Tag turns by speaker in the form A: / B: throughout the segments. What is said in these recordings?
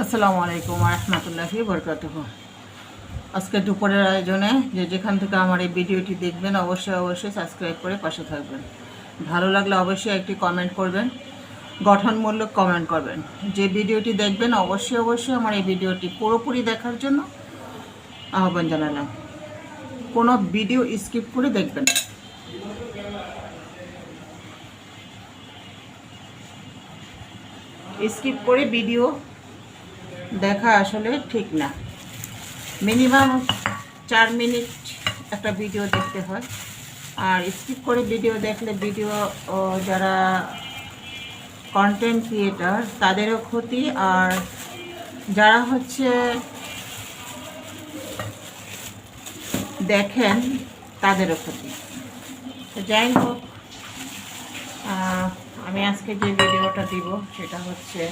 A: আসসালামু আলাইকুম রহমতুল্লাহি বরকাতুহু। আজকে দুপুরের আয়োজনে যেখান থেকে আমার এই ভিডিওটি দেখবেন অবশ্যই সাবস্ক্রাইব করে পাশে থাকবেন। ভালো লাগলে অবশ্যই একটি কমেন্ট করবেন, গঠনমূলক কমেন্ট করবেন। যে ভিডিওটি দেখবেন অবশ্যই আমার এই ভিডিওটি পুরোপুরি দেখার জন্য আহ্বান জানালাম। কোনো ভিডিও স্কিপ করে দেখবেন। স্কিপ করে ভিডিও দেখা আসলে ঠিক না। মিনিমাম 4 মিনিট একটা ভিডিও দেখতে হয়, আর স্কিপ করে ভিডিও দেখলে ভিডিও যারা কন্টেন্ট ক্রিয়েটার তাদেরও ক্ষতি, আর যারা হচ্ছে দেখেন তাদেরও ক্ষতি। তো যাই হোক, আমি আজকে যে ভিডিওটা দিব সেটা হচ্ছে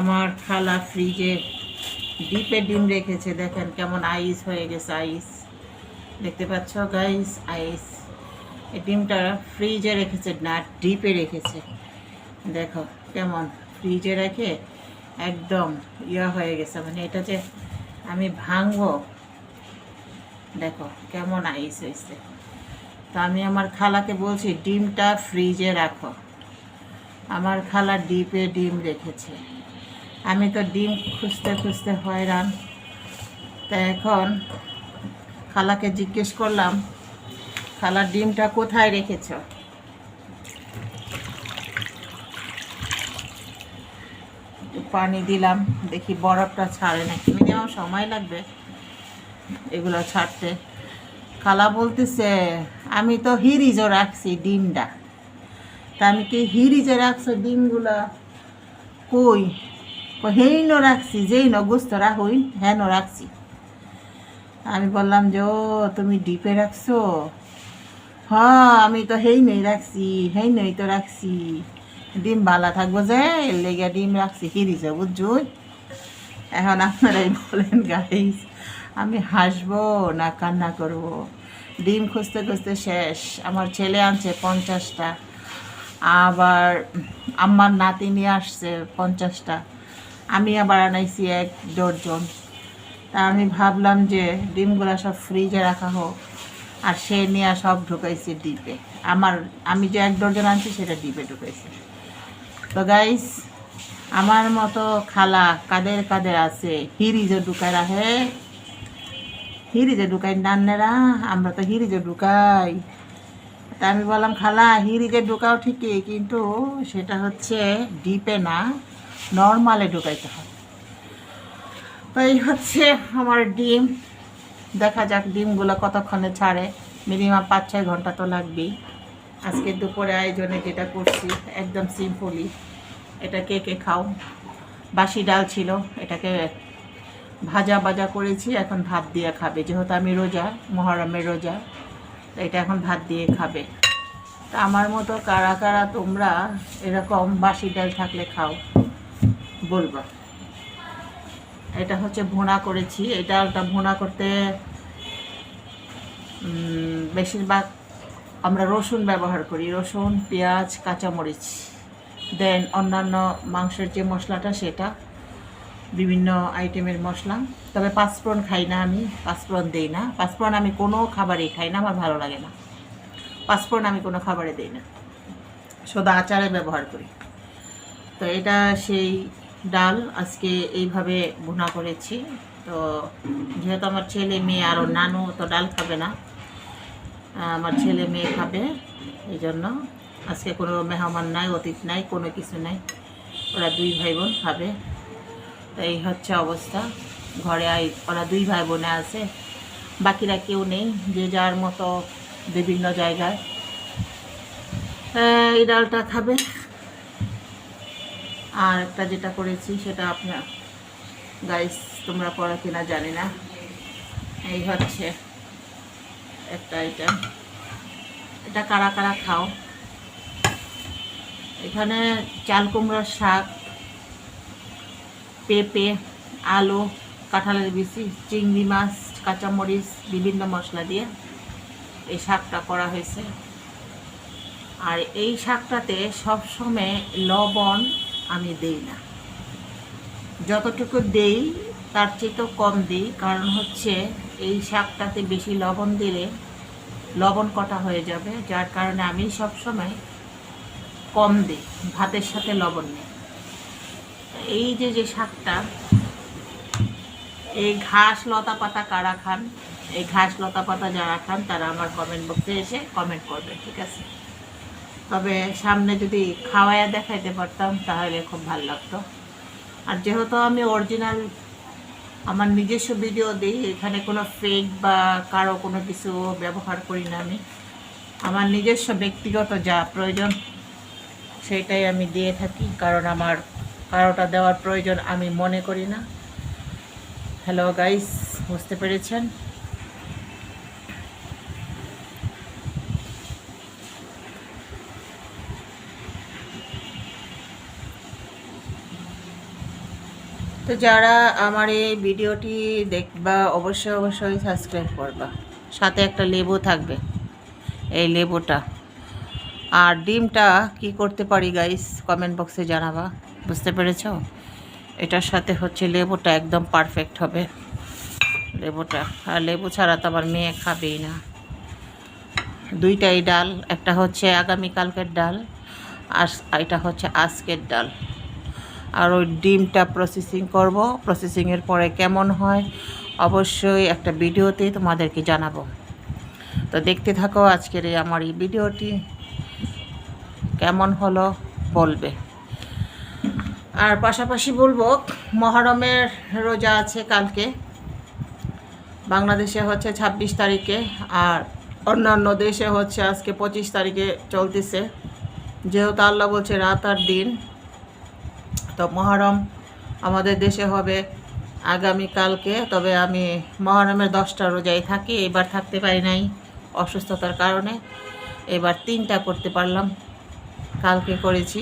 A: আমার খালা ফ্রিজে ডিপে ডিম রেখেছে। দেখেন কেমন আইস হয়ে গেছে, আইস দেখতে পাচ্ছ গাইস, আইস। এই ডিমটা ফ্রিজে রেখেছে না ডিপে রেখেছে। দেখো কেমন ফ্রিজে রেখে একদম ইয়া হয়ে গেছে, মানে এটা যে আমি ভাঙবো, দেখো কেমন আইস হয়েছে। তো আমি আমার খালাকে বলছি ডিমটা ফ্রিজে রাখো। আমার খালা ডিপে ডিম রেখেছে। আমি তো ডিম খুঁজতে খুঁজতে হয়রান। তা এখন খালাকে জিজ্ঞেস করলাম, খালা ডিমটা কোথায় রেখেছ? পানি দিলাম, দেখি বরফটা ছাড়ে নাকি। মিনিমাম সময় লাগবে এগুলো ছাড়তে। খালা বলতেছে আমি তো হিরিজও রাখছি ডিমটা। তা আমি কি হিরিজে রাখছো ডিমগুলা? কই হেই ন রাখছি, যেই ন গুস্ত রাখুই হ্যাঁ ন রাখছি। আমি বললাম যে ও তুমি ডিপে রাখছো? হ্যাঁ আমি তো হেই নেই রাখছি, হেই নেই তো রাখছি, ডিম ভালো থাকবো যে এর লেগে ডিম রাখছি হিরিজে, বুঝছো? এখন আপনারাই বলেন গাইস, আমি হাসবো না কান্না করব? ডিম খুঁজতে খুঁজতে শেষ। আমার ছেলে আনছে 50টা, আবার আমার নাতি নিয়ে আসছে 50টা, আমি আবার আনাইছি 1 ডজন। তা আমি ভাবলাম যে ডিমগুলো সব ফ্রিজে রাখা হোক, আর সে নিয়ে সব ঢুকাইছে ডিপে। আমি যে 1 ডজন আনছি সেটা ডিপে ঢুকাইছে। তো গাইস, আমার মতো খালা কাদের কাদের আছে হিরিজে ঢুকায় রাখে? হিরিজে ঢুকাই নান্নেরা, আমরা তো হিরিজে ঢুকাই। তা আমি বললাম খালা হিরিজে ঢুকাও ঠিকই, কিন্তু সেটা হচ্ছে ডিপে না, নর্মালে ঢুকাইতে হয়। তো এই হচ্ছে আমার ডিম। দেখা যাক ডিমগুলো কতক্ষণে ছাড়ে। মিনিমাম 5-6 ঘন্টা তো লাগবেই। আজকে দুপুরে আয়োজনে যেটা করছি একদম সিম্পলি। এটা কে কে খাও? বাসি ডাল ছিল, এটাকে ভাজা করেছি, এখন ভাত দিয়ে খাবে। যেহেতু আমি রোজা, মহরমের রোজা, তো এটা এখন ভাত দিয়ে খাবে। তা আমার মতো কারা কারা তোমরা এরকম বাসি ডাল থাকলে খাও বলবা। এটা হচ্ছে ভুনা করেছি। এই ডালটা ভুনা করতে বেশিরভাগ আমরা রসুন ব্যবহার করি, রসুন, পেঁয়াজ, কাঁচামরিচ, দেন অন্যান্য মাংসের যে মশলাটা সেটা, বিভিন্ন আইটেমের মশলা। তবে পাঁচফোড়ন খাই না আমি, পাঁচফোড়ন দেই না। পাঁচফোড়ন আমি কোনো খাবারেই খাই না, আমার ভালো লাগে না। পাঁচফোড়ন আমি কোনো খাবারে দিই না, শুধু আচারে ব্যবহার করি। তো এটা সেই ডাল আজকে এইভাবে ভুনা করেছি। তো যেহেতু আমার ছেলে মেয়ে আরও নানু তো ডাল খাবে না, আমার ছেলে মেয়ে খাবে, এই জন্য আজকে কোনো মেহমান নাই, অতিথি নাই, কোনো কিছু নাই, ওরা 2 ভাই বোন খাবে। তো এই হচ্ছে অবস্থা। ঘরে ওরা 2 ভাই বোনে আছে, বাকিরা কেউ নেই, যে যার মতো বিভিন্ন জায়গায়। এই ডালটা খাবে। আর একটা যেটা করেছি সেটা আপনার গাইস তোমরা পড়া কিনা জানি না, এই হচ্ছে একটা আইটেম। এটা কারা কারা খাও? এখানে চাল কুমড়ার শাক, পেঁপে, আলু, কাঁঠালের বিচি, চিংড়ি মাছ, কাঁচামরিচ, বিভিন্ন মশলা দিয়ে এই শাকটা করা হয়েছে। আর এই শাকটাতে সবসময় লবণ আমি দেই না, যতটুকু দেই তার চেয়ে তো কম দিই, কারণ হচ্ছে এই শাকটাতে বেশি লবণ দিলে লবণ কটা হয়ে যাবে, যার কারণে আমি সবসময় কম দিই, ভাতের সাথে লবণ নেই। এই যে শাকটা, এই ঘাস লতা পাতা কারা খান, এই ঘাস লতা পাতা যারা খান তারা আমার কমেন্ট বক্সে এসে কমেন্ট করবে, ঠিক আছে? তবে সামনে যদি খাওয়ায়া দেখাইতে পারতাম তাহলে খুব ভালো লাগতো। আর যেহেতু আমি অরিজিনাল আমার নিজস্ব ভিডিও দিই, এখানে কোনো ফেক বা কারো কোনো কিছু ব্যবহার করি না। আমি আমার নিজস্ব ব্যক্তিগত যা প্রয়োজন সেটাই আমি দিয়ে থাকি, কারণ আমার কারোটা দেওয়ার প্রয়োজন আমি মনে করি না। হ্যালো গাইস, বুঝতে পেরেছেন? তো যারা আমার এই ভিডিওটি দেখবা অবশ্যই সাবস্ক্রাইব করবা, সাথে একটা লেবু থাকবে, এই লেবুটা। আর ডিমটা কি করতে পারি গাইস, কমেন্ট বক্সে জানাবা, বুঝতে পেরেছো? এটার সাথে হচ্ছে লেবুটা একদম পারফেক্ট হবে, লেবুটা। আর লেবু ছাড়া তো আমার মেয়ে খাবেই না। দুইটাই ডাল, একটা হচ্ছে আগামীকালকের ডাল আর এটা হচ্ছে আজকের ডাল। আর ওই ডিমটা প্রসেসিং করব, প্রসেসিংয়ের পরে কেমন হয় অবশ্যই একটা ভিডিওতে তোমাদেরকে জানাবো। তো দেখতে থাকো আজকের আমার এই ভিডিওটি, কেমন হলো বলবে। আর পাশাপাশি বলবো, মহরমের রোজা আছে কালকে, বাংলাদেশে হচ্ছে 26 তারিখে, আর অন্যান্য দেশে হচ্ছে আজকে 25 তারিখে চলতেছে। যেহেতু আল্লাহ বলছে রাত আর দিন, তো মহরম আমাদের দেশে হবে আগামীকালকে। তবে আমি মহরমের 10টা রোজায় থাকি, এবার থাকতে পারি নাই অসুস্থতার কারণে, এবার 3টা করতে পারলাম। কালকে করেছি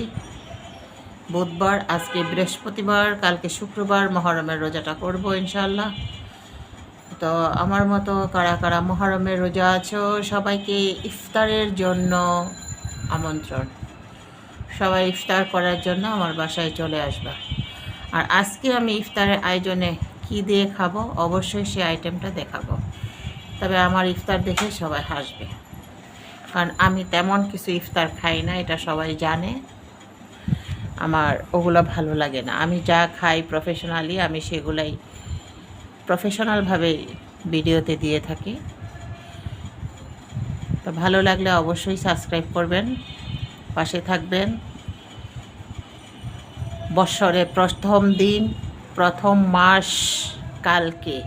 A: বুধবার, আজকে বৃহস্পতিবার, কালকে শুক্রবার মহরমের রোজাটা করব ইনশাল্লাহ। তো আমার মতো কারা কারা মহরমের রোজা আছো সবাইকে ইফতারের জন্য আমন্ত্রণ, সবাই ইফতার করার জন্য আমার বাসায় চলে আসবা। আর আজকে আমি ইফতারের আয়োজনে কি দিয়ে খাবো অবশ্যই সেই আইটেমটা দেখাবো। তবে আমার ইফতার দেখে সবাই হাসবে, কারণ আমি তেমন কিছু ইফতার খাই না, এটা সবাই জানে। আমার ওগুলো ভালো লাগে না, আমি যা খাই প্রফেশনালি আমি সেগুলাই প্রফেশনালভাবে ভিডিওতে দিয়ে থাকি। তো ভালো লাগলে অবশ্যই সাবস্ক্রাইব করবেন, পাশে থাকবেন। বৎসরের প্রথম দিন, প্রথম মাস কালকে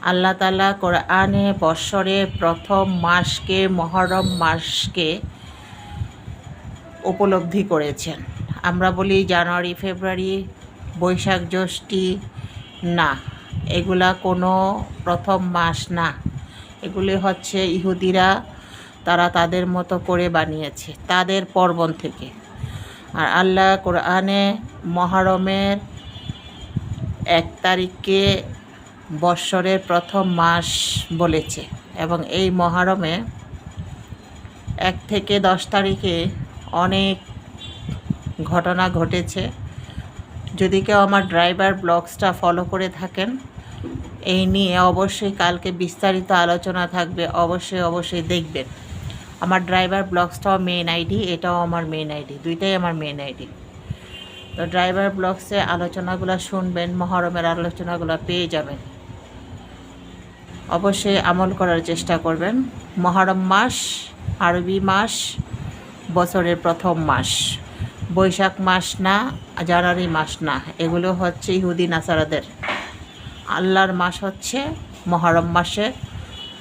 A: আল্লাহ তাআলা কোরআনে বৎসরের প্রথম মাসকে, মহরম মাসকে উপলব্ধি করেছেন। আমরা বলি জানুয়ারি, ফেব্রুয়ারি, বৈশাখ, জ্যৈষ্ঠী, না, এগুলা কোনো প্রথম মাস না। এগুলি হচ্ছে ইহুদিরা, তারা তাদের মতো করে বানিয়েছে তাদের পর্বণ থেকে। আর আল্লাহ কোরআনে মহরমের 1 তারিখকে বৎসরের প্রথম মাস বলেছে, এবং এই মহরমে 1 থেকে 10 তারিখে অনেক ঘটনা ঘটেছে। যদি কেউ আমার ড্রাইভার ব্লগসটা ফলো করে থাকেন, এই নিয়ে অবশ্যই কালকে বিস্তারিত আলোচনা থাকবে, অবশ্যই দেখবেন। আমার ড্রাইভার ব্লগসটাও মেন আইডি, এটাও আমার মেন আইডি, দুইটাই আমার মেন আইডি। তো ড্রাইভার ব্লগসে আলোচনাগুলো শুনবেন, মহরমের আলোচনাগুলো পেয়ে যাবেন। অবশ্যই আমল করার চেষ্টা করবেন। মহরম মাস আরবি মাস, বছরের প্রথম মাস, বৈশাখ মাস না, জানুয়ারি মাস না, এগুলো হচ্ছে ইহুদি নাসারাদের। আল্লাহর মাস হচ্ছে মহরম মাসের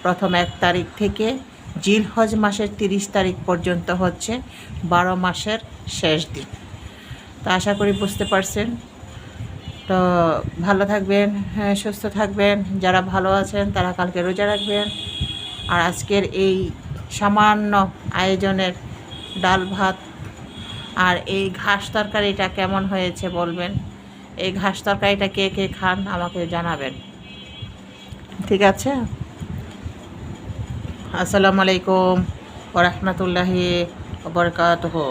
A: প্রথম 1 তারিখ থেকে জিলহজ মাসের 30 তারিখ পর্যন্ত হচ্ছে 12 মাসের শেষ দিন। তো আশা করি বুঝতে পারছেন। তো ভালো থাকবেন, সুস্থ থাকবেন। যারা ভালো আছেন তারা কালকে রোজা রাখবেন। আর আজকের এই সামান্য আয়োজনের ডাল ভাত আর এই ঘাস তরকারিটা কেমন হয়েছে বলবেন। এই ঘাস তরকারিটা কে কে খান আমাকে জানাবেন, ঠিক আছে? আসসালামু আলাইকুম ওয়া রাহমাতুল্লাহি ওয়া বারাকাতুহু।